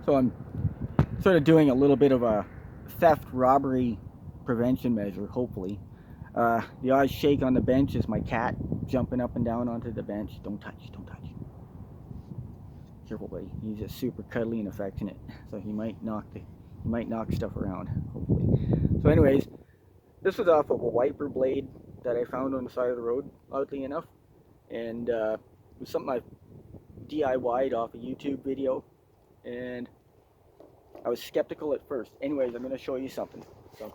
So I'm sort of doing a little bit of a theft robbery prevention measure, hopefully. The odd shake on the bench is my cat jumping up and down onto the bench. Don't touch, don't touch. Careful, buddy. He's just super cuddly and affectionate, so he might knock stuff around, hopefully. So anyways, this was off of a wiper blade that I found on the side of the road, oddly enough. And it was something I DIY'd off a YouTube video. And I was skeptical at first. Anyways, I'm going to show you something. So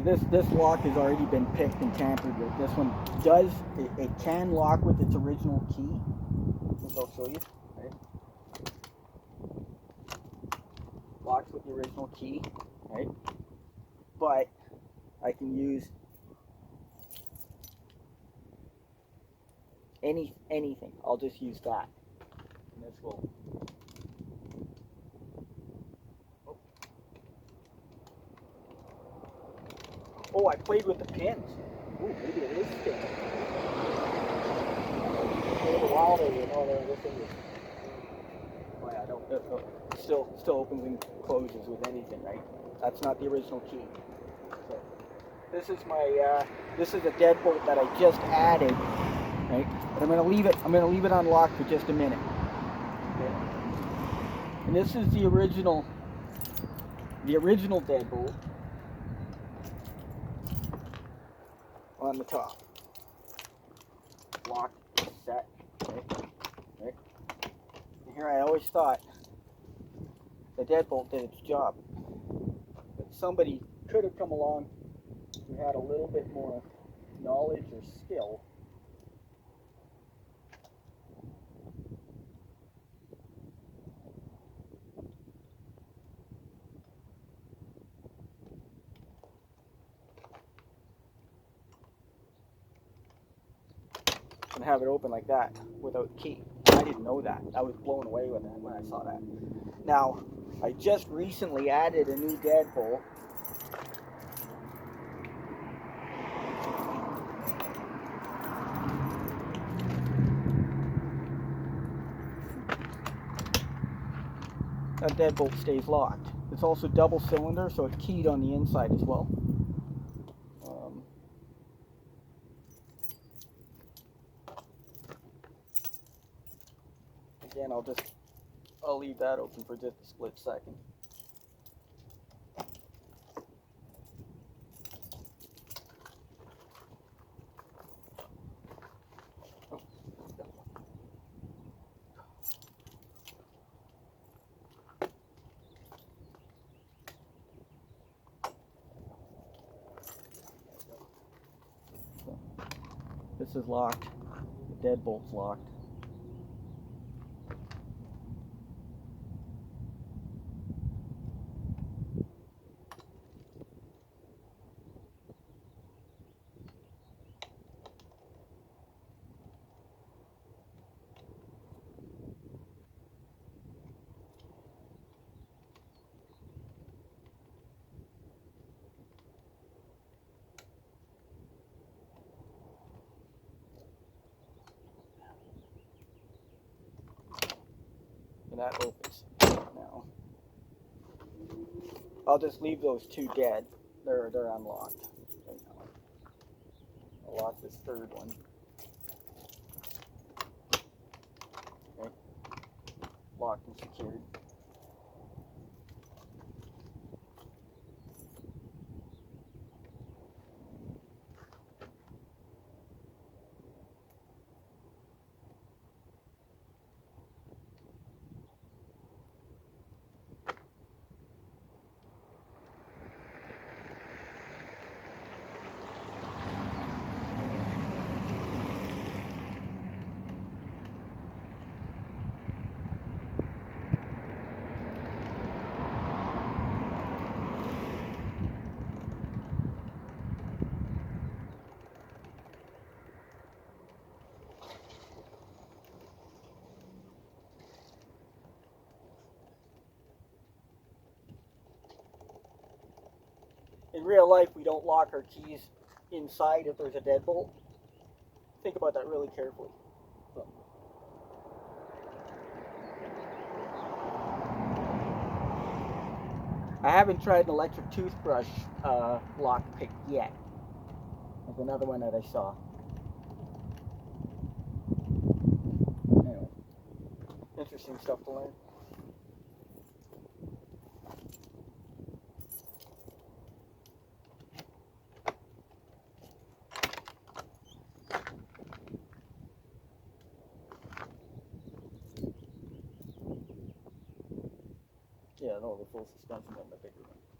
this lock has already been picked and tampered with. This one does, it can lock with its original key, which I'll show you. Right? Locks with the original key, right? But I can use anything. I'll just use that. And this will. Oh, I played with the pins. Ooh, maybe it is spinning. A little while there, you know, this thing is. Oh yeah, don't. Still opens and closes with anything, right? That's not the original key. So this is my. This is a deadbolt that I just added, right? But I'm gonna leave it unlocked for just a minute. Okay. And this is the original deadbolt on the top. Locked, set, right? And here I always thought the deadbolt did its job. But somebody could have come along who had a little bit more knowledge or skill. And have it open like that without key. I didn't know that. I was blown away with that when I saw that. Now, I just recently added a new deadbolt. That deadbolt stays locked. It's also double cylinder, so it's keyed on the inside as well. Again, I'll leave that open for just a split second. This is locked. The deadbolt's locked. And that opens now. I'll just leave those two dead. They're unlocked right now. I'll lock this third one. Okay. Locked and secured. In real life, we don't lock our keys inside if there's a deadbolt. Think about that really carefully. So, I haven't tried an electric toothbrush lock pick yet. There's another one that I saw. Anyway, interesting stuff to learn. Yeah, no, the full suspension on the bigger one.